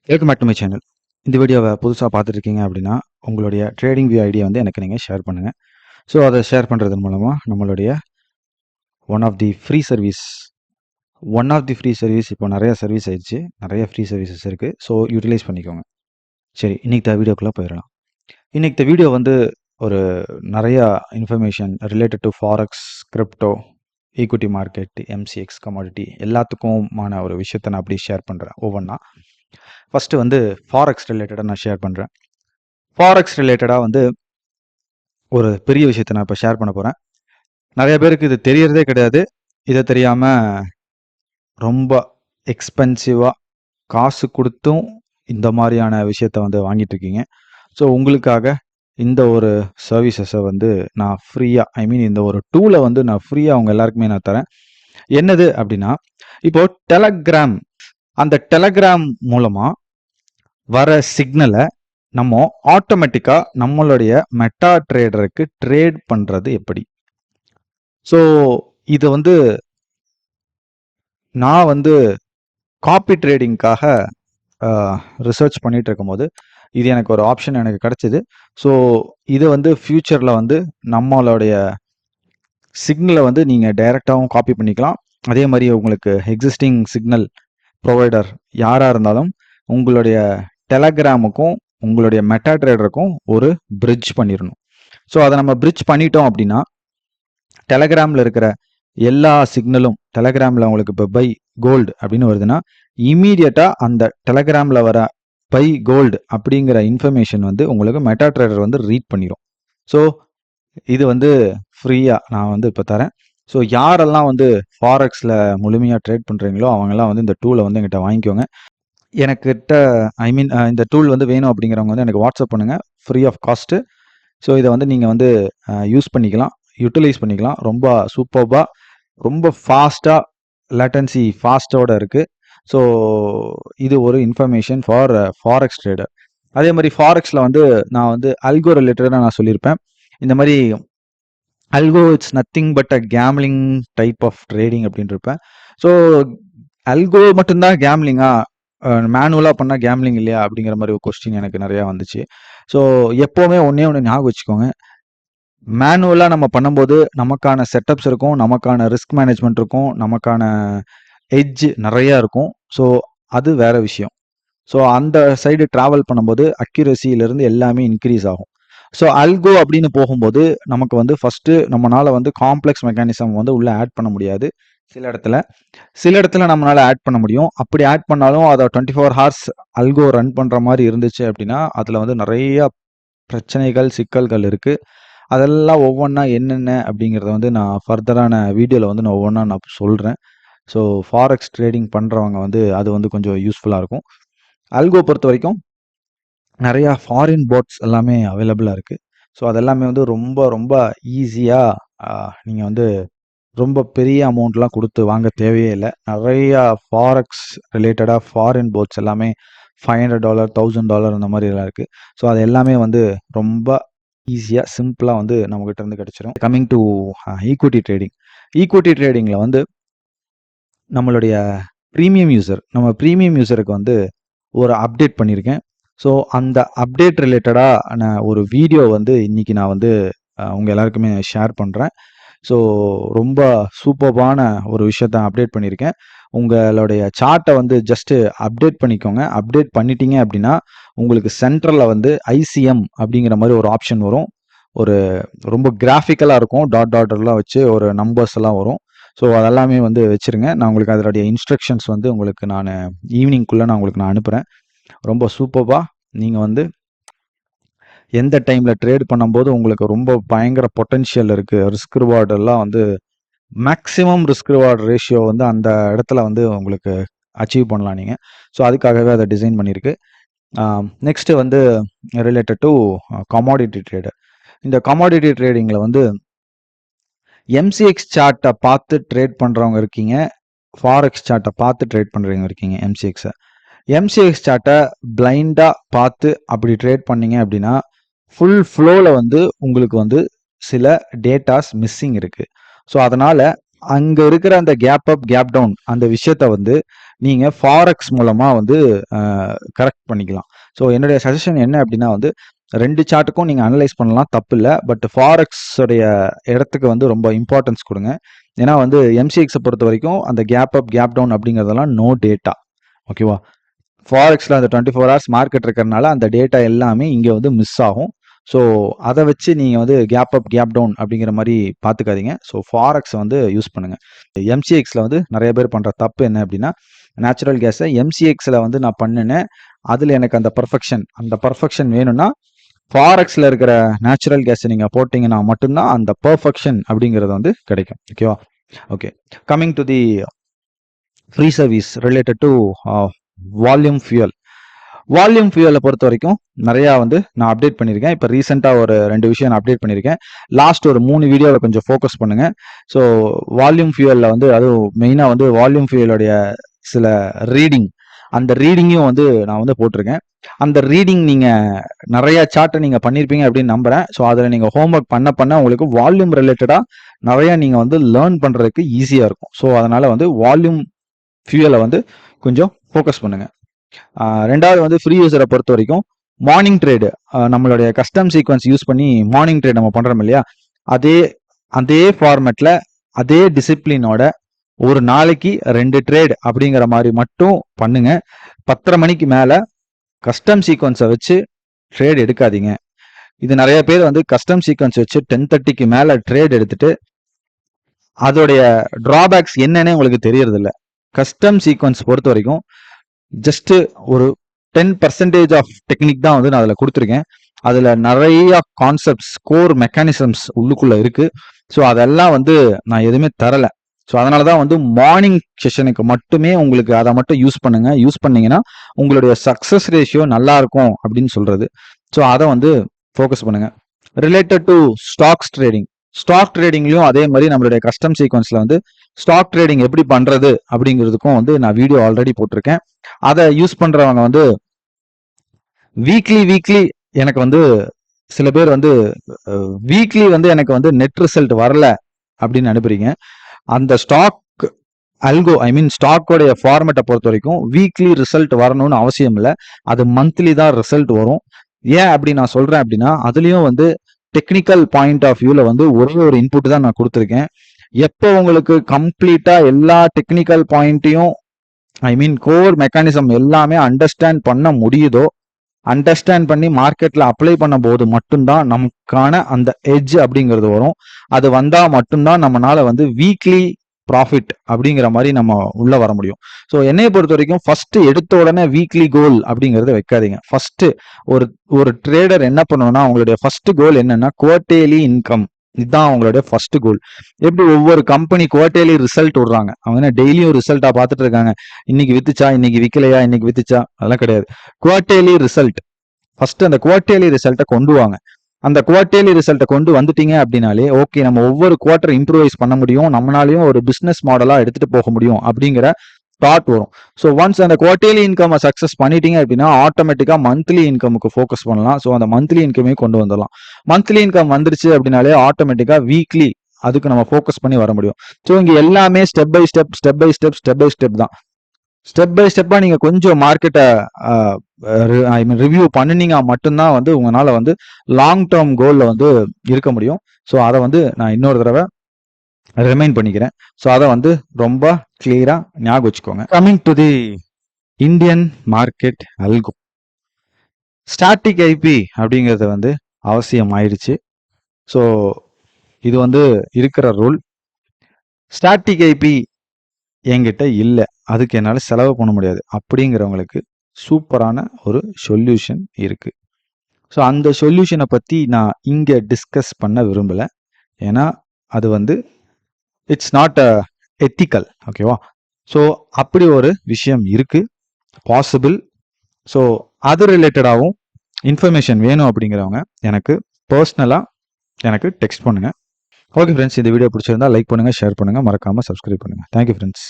Welcome back to my channel. இந்த வீடியோவை புதுசாக பார்த்துட்டு இருக்கீங்க அப்படின்னா உங்களுடைய ட்ரேடிங் வியூ ஐடியா வந்து எனக்கு நீங்கள் ஷேர் பண்ணுங்கள். ஸோ அதை ஷேர் பண்ணுறது மூலமாக நம்மளுடைய one of the free service இப்போ நிறைய சர்வீஸ் ஆயிடுச்சு, நிறைய ஃப்ரீ சர்வீசஸ் இருக்குது. ஸோ யூட்டிலைஸ் பண்ணிக்கோங்க. சரி, இன்னைக்கு வீடியோக்குள்ளே போயிடலாம். இன்னைக்கு வீடியோ வந்து ஒரு நிறையா information related to forex, crypto, equity market, MCX, commodity எல்லாத்துக்குமான ஒரு விஷயத்தை நான் அப்படி ஷேர் பண்ணுறேன் ஒவ்வொன்றா. ஃபஸ்ட்டு வந்து ஃபாரெக்ஸ் ரிலேட்டடாக நான் ஷேர் பண்ணுறேன். ஃபாரெக்ஸ் ரிலேட்டடாக வந்து ஒரு பெரிய விஷயத்தை நான் இப்போ ஷேர் பண்ண போகிறேன். நிறைய பேருக்கு இது தெரியறதே கிடையாது. இதை தெரியாமல் ரொம்ப எக்ஸ்பென்சிவாக காசு கொடுத்தும் இந்த மாதிரியான விஷயத்த வந்து வாங்கிட்டு இருக்கீங்க. ஸோ உங்களுக்காக இந்த ஒரு சர்வீசஸை வந்து நான் ஃப்ரீயாக, இந்த ஒரு டூலை வந்து நான் ஃப்ரீயாக அவங்க எல்லாருக்குமே நான் தரேன். என்னது அப்படின்னா, இப்போ டெலகிராம், அந்த டெலகிராம் மூலமாக வர சிக்னலை நம்ம ஆட்டோமேட்டிக்காக நம்மளுடைய மெட்டா ட்ரேடருக்கு ட்ரேட் பண்ணுறது எப்படி? ஸோ இது வந்து நான் வந்து காப்பி ட்ரேடிங்காக ரிசர்ச் பண்ணிட்டு இருக்கும்போது இது எனக்கு ஒரு ஆப்ஷன் எனக்கு கிடைச்சிது. ஸோ இது வந்து ஃப்யூச்சரில் வந்து நம்மளுடைய சிக்னலை வந்து நீங்கள் டைரெக்டாகவும் காப்பி பண்ணிக்கலாம். அதே மாதிரி உங்களுக்கு எக்ஸிஸ்டிங் சிக்னல் ப்ரொவைடர் யாராக இருந்தாலும் உங்களுடைய டெலகிராமுக்கும் உங்களுடைய மெட்டா ட்ரேடருக்கும் ஒரு பிரிட்ஜ் பண்ணிடணும். ஸோ அதை நம்ம பிரிட்ஜ் பண்ணிட்டோம் அப்படின்னா டெலகிராமில் இருக்கிற எல்லா சிக்னலும், டெலகிராமில் உங்களுக்கு இப்போ பை கோல்டு அப்படின்னு வருதுன்னா இமீடியட்டாக அந்த டெலகிராமில் வர பை கோல்டு அப்படிங்கிற இன்ஃபர்மேஷன் வந்து உங்களுக்கு மெட்டா ட்ரேடர் வந்து ரீட் பண்ணிடும். ஸோ இது வந்து ஃப்ரீயாக நான் வந்து இப்போ தரேன். ஸோ யாரெல்லாம் வந்து ஃபாரெக்ஸில் முழுமையாக ட்ரேட் பண்ணுறீங்களோ அவங்கெல்லாம் வந்து இந்த டூலை வந்து எங்கிட்ட வாங்கிக்கோங்க. எனக்கிட்ட இந்த டூல் வந்து வேணும் அப்படிங்கிறவங்க வந்து எனக்கு வாட்ஸ்அப் பண்ணுங்கள், ஃப்ரீ ஆஃப் காஸ்ட்டு. ஸோ இதை வந்து நீங்கள் வந்து யூஸ் பண்ணிக்கலாம், யூட்டிலைஸ் பண்ணிக்கலாம். ரொம்ப சூப்பர்பாக, ரொம்ப ஃபாஸ்ட்டாக, லேட்டன்சி ஃபாஸ்ட்டோட இருக்குது. ஸோ இது ஒரு இன்ஃபர்மேஷன் ஃபார் ஃபாரெக்ஸ் ட்ரேடர். அதே மாதிரி ஃபாரெக்ஸில் வந்து நான் வந்து அல்கோ ரிலேட்டடாக நான் சொல்லியிருப்பேன். இந்த மாதிரி algo it's nothing but a gambling type of trading அப்படின்னு இருப்பேன். ஸோ அல்கோ மட்டும்தான் கேம்லிங்கா, மேனுவலாக பண்ணால் கேம்லிங் இல்லையா அப்படிங்கிற மாதிரி ஒரு கொஸ்டின் எனக்கு நிறையா வந்துச்சு. ஸோ எப்போவுமே ஒன்றே ஒன்று ஞாபகம் வச்சுக்கோங்க, மேனுவலாக நம்ம பண்ணும்போது நமக்கான செட்டப்ஸ் இருக்கும், நமக்கான ரிஸ்க் மேனேஜ்மெண்ட் இருக்கும், நமக்கான எட்ஜ் நிறையா இருக்கும். ஸோ அது வேற விஷயம். ஸோ அந்த சைடு ட்ராவல் பண்ணும்போது அக்யூரசியிலேருந்து எல்லாமே இன்க்ரீஸ் ஆகும். ஸோ அல்கோ அப்படின்னு போகும்போது நமக்கு வந்து ஃபஸ்ட்டு நம்மளால் வந்து காம்ப்ளெக்ஸ் மெக்கானிசம் வந்து உள்ளே ஆட் பண்ண முடியாது. சில இடத்துல நம்மளால் ஆட் பண்ண முடியும். அப்படி ஆட் பண்ணாலும் அதை 24 ஹார்ஸ் அல்கோ ரன் பண்ணுற மாதிரி இருந்துச்சு அப்படின்னா அதில் வந்து நிறையா பிரச்சனைகள், சிக்கல்கள் இருக்குது. அதெல்லாம் ஒவ்வொன்றா என்னென்ன அப்படிங்கிறத வந்து நான் ஃபர்தரான வீடியோவில் வந்து நான் ஒவ்வொன்றா நான் சொல்கிறேன். ஸோ ஃபாரெக்ஸ் ட்ரேடிங் பண்ணுறவங்க வந்து அது வந்து கொஞ்சம் யூஸ்ஃபுல்லாக இருக்கும். அல்கோ பொறுத்த வரைக்கும் நிறையா ஃபாரின் போட்ஸ் எல்லாமே அவைலபிளாக இருக்குது. ஸோ அதெல்லாமே வந்து ரொம்ப ரொம்ப ஈஸியாக நீங்கள் வந்து ரொம்ப பெரிய அமௌண்ட்லாம் கொடுத்து வாங்க தேவையே இல்லை. நிறையா ஃபாரெக்ஸ் ரிலேட்டடாக ஃபாரின் போட்ஸ் எல்லாமே $500, $1000 அந்த மாதிரி எல்லாம் இருக்குது. ஸோ அது எல்லாமே வந்து ரொம்ப ஈஸியாக, சிம்பிளாக வந்து நம்மகிட்ட இருந்து கிடச்சிரும். கம்மிங் டு ஈக்விட்டி ட்ரேடிங்கில் வந்து நம்மளுடைய நம்ம ப்ரீமியம் யூசருக்கு வந்து ஒரு அப்டேட் பண்ணியிருக்கேன். ஸோ அந்த அப்டேட் ரிலேட்டடான ஒரு வீடியோ வந்து இன்றைக்கி நான் வந்து உங்கள் எல்லாருக்குமே ஷேர் பண்ணுறேன். ஸோ ரொம்ப சூப்பர்பான ஒரு விஷயத்த அப்டேட் பண்ணியிருக்கேன். உங்களுடைய சார்ட்டை வந்து ஜஸ்ட்டு அப்டேட் பண்ணிக்கோங்க. அப்டேட் பண்ணிட்டீங்க அப்படின்னா உங்களுக்கு சென்ட்ரலில் வந்து ஐசிஎம் அப்படிங்கிற மாதிரி ஒரு ஆப்ஷன் வரும். ஒரு ரொம்ப கிராஃபிக்கலாக இருக்கும், டாட்லாம் வச்சு ஒரு நம்பர்ஸ் எல்லாம் வரும். ஸோ அதெல்லாமே வந்து வச்சுருங்க. நான் உங்களுக்கு அதனுடைய இன்ஸ்ட்ரக்ஷன்ஸ் வந்து உங்களுக்கு நான் ஈவினிங்குள்ளே நான் உங்களுக்கு அனுப்புகிறேன். ரொம்ப சூப்பர்பாக நீங்கள் வந்து எந்த டைமில் ட்ரேட் பண்ணும்போது உங்களுக்கு ரொம்ப பயங்கர பொட்டென்ஷியல் இருக்குது, ரிஸ்க் ரிவார்டெல்லாம் வந்து மேக்ஸிமம் ரிஸ்க் ரிவார்டு ரேஷியோ வந்து அந்த இடத்துல வந்து உங்களுக்கு அச்சீவ் பண்ணலாம் நீங்கள். ஸோ அதுக்காகவே அதை டிசைன் பண்ணியிருக்கு. நெக்ஸ்ட்டு வந்து ரிலேட்டட் டு கமாடிட்டி ட்ரேடர். இந்த கமாடிட்டி ட்ரேடிங்கில் வந்து எம்சிஎக்ஸ் சார்ட்டை பார்த்து ட்ரேட் பண்ணுறவங்க இருக்கீங்க, ஃபாரெக்ஸ் சார்ட்டை பார்த்து ட்ரேட் பண்ணுறவங்க இருக்கீங்க. எம்சிஎக்ஸ் சார்ட்டை பிளைண்டாக பார்த்து அப்படி ட்ரேட் பண்ணீங்க அப்படின்னா ஃபுல் ஃப்ளோவில் வந்து உங்களுக்கு வந்து சில டேட்டாஸ் மிஸ்ஸிங் இருக்குது. ஸோ அதனால் அங்க இருக்கிற அந்த கேப் அப் கேப் டவுன் அந்த விஷயத்த வந்து நீங்க ஃபாரெக்ஸ் மூலமா வந்து கரெக்ட் பண்ணிக்கலாம். ஸோ என்னுடைய சஜஷன் என்ன அப்படின்னா வந்து 2 சார்ட்டுக்கும் நீங்க அனலைஸ் பண்ணலாம், தப்பு இல்லை. பட் ஃபாரெக்ஸ் உடைய இடத்துக்கு வந்து ரொம்ப இம்பார்ட்டன்ஸ் கொடுங்க. ஏன்னா வந்து எம்சிஎக்ஸை பொறுத்த வரைக்கும் அந்த கேப் அப் கேப் டவுன் அப்படிங்கிறதெல்லாம் நோ டேட்டா. ஓகேவா? ஃபாரெக்ஸில் அந்த 24 ஹவர்ஸ் மார்க்கெட் இருக்கிறதுனால அந்த டேட்டா எல்லாமே இங்கே வந்து மிஸ் ஆகும். ஸோ அதை வச்சு நீங்கள் வந்து கேப் அப் கேப் டவுன் அப்படிங்கிற மாதிரி பார்த்துக்காதீங்க. ஸோ ஃபாரெக்ஸை வந்து யூஸ் பண்ணுங்கள். எம்சிஎக்ஸில் வந்து நிறைய பேர் பண்ணுற தப்பு என்ன அப்படின்னா, நேச்சுரல் கேஸை எம்சிஎக்ஸில் வந்து நான் பண்ணினேன், அதில் எனக்கு அந்த பர்ஃபெக்ஷன் வேணும்னா ஃபாரெக்ஸில் இருக்கிற நேச்சுரல் கேஸை நீங்கள் போட்டிங்கன்னா மட்டும்தான் அந்த பர்ஃபெக்ஷன் அப்படிங்கிறது வந்து கிடைக்கும். ஓகேவா? Okay, coming to the free service related to volume ஃபியூயலை பொறுத்த வரைக்கும் நிறையா வந்து நான் அப்டேட் பண்ணியிருக்கேன். இப்போ ரீசெண்டாக ஒரு 2 விஷயம் நான் அப்டேட் பண்ணியிருக்கேன். லாஸ்ட் ஒரு 3 வீடியோவில் கொஞ்சம் ஃபோக்கஸ் பண்ணுங்கள். ஸோ வால்யூம் ஃபியூயலில் வந்து அதுவும் மெயினாக வந்து வால்யூம் ஃபியூயலுடைய சில அந்த ரீடிங்கும் வந்து நான் வந்து போட்டிருக்கேன். அந்த ரீடிங் நீங்கள் நிறைய சார்ட்டை நீங்கள் பண்ணியிருப்பீங்க அப்படின்னு நம்புகிறேன். ஸோ அதில் நீங்கள் ஹோம்ஒர்க் பண்ண உங்களுக்கு வால்யூம் ரிலேட்டடாக நிறையா நீங்கள் வந்து லேர்ன் பண்ணுறதுக்கு ஈஸியாக இருக்கும். ஸோ அதனால் வந்து வால்யூம் ஃபியூயலை வந்து கொஞ்சம் ஃபோக்கஸ் பண்ணுங்கள். ரெண்டாவது வந்து ஃப்ரீ யூஸரை பொறுத்த வரைக்கும் மார்னிங் ட்ரேடு, நம்மளுடைய கஸ்டம் சீக்வன்ஸ் யூஸ் பண்ணி மார்னிங் ட்ரேட் நம்ம பண்ணுறோம் இல்லையா, அதே ஃபார்மேட்டில் அதே டிசிப்ளினோட ஒரு நாளைக்கு 2 ட்ரேட் அப்படிங்கிற மாதிரி மட்டும் பண்ணுங்க. 10:30 மணிக்கு மேலே கஸ்டம் சீக்வன்ஸை வச்சு ட்ரேட் எடுக்காதீங்க. இது நிறைய பேர் வந்து கஸ்டம் சீக்வன்ஸ் வச்சு 10:30க்கு மேலே ட்ரேட் எடுத்துட்டு அதோடைய டிராபேக்ஸ் என்னன்னு உங்களுக்கு தெரியறதில்ல. கஸ்டம் சீக்வன்ஸ் பொறுத்த வரைக்கும் ஜஸ்ட் ஒரு 10% ஆஃப் டெக்னிக் தான் வந்து நான் அதில் கொடுத்துருக்கேன். அதில் நிறைய கான்செப்ட்ஸ், கோர் மெக்கானிசம்ஸ் உள்ளுக்குள்ள இருக்கு. ஸோ அதெல்லாம் வந்து நான் எதுவுமே தரலை. ஸோ அதனால தான் வந்து மார்னிங் செஷனுக்கு மட்டுமே உங்களுக்கு அதை மட்டும் யூஸ் பண்ணுங்க. யூஸ் பண்ணீங்கன்னா உங்களுடைய சக்ஸஸ் ரேஷியோ நல்லா இருக்கும் அப்படின்னு சொல்றது. ஸோ அதை வந்து ஃபோக்கஸ் பண்ணுங்க. ரிலேட்டட் டு ஸ்டாக் ட்ரேடிங்லையும் அதே மாதிரி நம்மளுடைய கஸ்டம் சீக்வன்ஸ்ல வந்து ஸ்டாக் ட்ரேடிங் எப்படி பண்றது அப்படிங்கிறதுக்கும் வந்து நான் வீடியோ ஆல்ரெடி போட்டிருக்கேன். அதை யூஸ் பண்றவங்க வந்து வீக்லி எனக்கு வந்து சில பேர் வந்து வீக்லி வந்து எனக்கு வந்து நெட் ரிசல்ட் வரல அப்படின்னு அனுப்புறீங்க. அந்த ஸ்டாக் ஸ்டாக்கோடைய ஃபார்மேட்டை பொறுத்த வரைக்கும் வீக்லி ரிசல்ட் வரணும்னு அவசியம் இல்லை. அது மந்த்லி தான் ரிசல்ட் வரும். ஏன் அப்படி நான் சொல்றேன் அப்படின்னா, அதுலயும் வந்து டெக்னிக்கல் பாயிண்ட் ஆஃப் வியூல வந்து ஒரே ஒரு இன்புட் தான் நான் கொடுத்துருக்கேன். எப்போ உங்களுக்கு கம்ப்ளீட்டா எல்லா டெக்னிக்கல் பாயிண்ட்டையும் கோர் மெக்கானிசம் எல்லாமே அண்டர்ஸ்டாண்ட் பண்ண முடியுதோ, அண்டர்ஸ்டாண்ட் பண்ணி மார்க்கெட்ல அப்ளை பண்ண போது மட்டும்தான் நமக்கான அந்த எட்ஜ் அப்படிங்கிறது வரும். அது வந்தா மட்டும்தான் நம்மளால வந்து வீக்லி ப்ராஃபிட் அப்படிங்கிற மாதிரி நம்ம உள்ள வர முடியும். ஸோ என்னைய பொறுத்த வரைக்கும் ஃபர்ஸ்ட் எடுத்த உடனே வீக்லி கோல் அப்படிங்கறத வைக்காதீங்க. ஃபர்ஸ்ட் ஒரு ட்ரேடர் என்ன பண்ணணும்னா, அவங்களுடைய ஃபர்ஸ்ட் கோல் என்னன்னா குவார்டர்லி இன்கம். இதுதான் அவங்களுடைய ஃபர்ஸ்ட் கோல். எப்படி ஒவ்வொரு கம்பெனி குவார்டர்லி ரிசல்ட் விடுறாங்க, அவங்க என்ன டெய்லியும் ரிசல்ட்டா பார்த்துட்டு இருக்காங்க, இன்னைக்கு வித்துச்சா, இன்னைக்கு விற்கலையா, இன்னைக்கு வித்துச்சா, அதெல்லாம் கிடையாது. குவார்டர்லி ரிசல்ட் ஃபர்ஸ்ட், அந்த குவார்டர்லி ரிசல்ட்டை கொண்டு வாங்க. அந்த குவார்டர்லி ரிசல்ட்டை கொண்டு வந்துட்டீங்க அப்படின்னாலே ஓகே, நம்ம ஒவ்வொரு குவார்டர் இம்ப்ரூவைஸ் பண்ண முடியும், நம்மளாலையும் ஒரு பிசினஸ் மாடலா எடுத்துட்டு போக முடியும் அப்படிங்கிற தாட் வரும். ஸோ ஒன்ஸ் அந்த குவார்டர்லி இன்கம் சக்ஸஸ் பண்ணிட்டீங்க அப்படின்னா ஆட்டோமேட்டிக்கா மந்த்லி இன்கமுக்கு ஃபோக்கஸ் பண்ணலாம். ஸோ அந்த மந்த்லி இன்கமே கொண்டு வந்துடலாம். மந்த்லி இன்கம் வந்துருச்சு அப்படின்னாலே ஆட்டோமேட்டிக்கா வீக்லி அதுக்கு நம்ம ஃபோக்கஸ் பண்ணி வர முடியும். ஸோ இங்க எல்லாமே ஸ்டெப் பை ஸ்டெப் தான். ஸ்டெப் பை ஸ்டெப்பா நீங்க கொஞ்சம் மார்க்கெட்டை ரிவ்யூ பண்ணினீங்க மட்டும்தான் வந்து உங்களால வந்து லாங் டேர்ம் கோல்ல வந்து இருக்க முடியும். ஸோ அதை வந்து நான் இன்னொரு தடவை ரிமைண்ட் பண்ணிக்கிறேன். ஸோ அதை வந்து ரொம்ப கிளியரா ஞாபகம் வச்சுக்கோங்க. Coming to the Indian market algo, static IP அப்படிங்கிறது வந்து அவசியம் ஆயிடுச்சு. ஸோ இது வந்து இருக்கிற ரூல். ஸ்டாட்டிக் ஐபி என்கிட்ட இல்லை, அதுக்கு என்னால் செலவு பண்ண முடியாது அப்படிங்கிறவங்களுக்கு சூப்பரான ஒரு சொல்யூஷன் இருக்கு. ஸோ அந்த சொல்யூஷனை பற்றி நான் இங்கே டிஸ்கஸ் பண்ண விரும்பலை. ஏன்னா அது வந்து இட்ஸ் நாட் எத்திக்கல். ஓகேவா? ஸோ அப்படி ஒரு விஷயம் இருக்கு, பாசிபிள். ஸோ அது ரிலேட்டடாகவும் இன்ஃபர்மேஷன் வேணும் அப்படிங்கிறவங்க எனக்கு பர்சனலாக எனக்கு டெக்ஸ்ட் பண்ணுங்க. ஓகே ஃப்ரெண்ட்ஸ், இந்த வீடியோ பிடிச்சிருந்தா லைக் பண்ணுங்க, ஷேர் பண்ணுங்க, மறக்காம சப்ஸ்கிரைப் பண்ணுங்க. Thank you friends.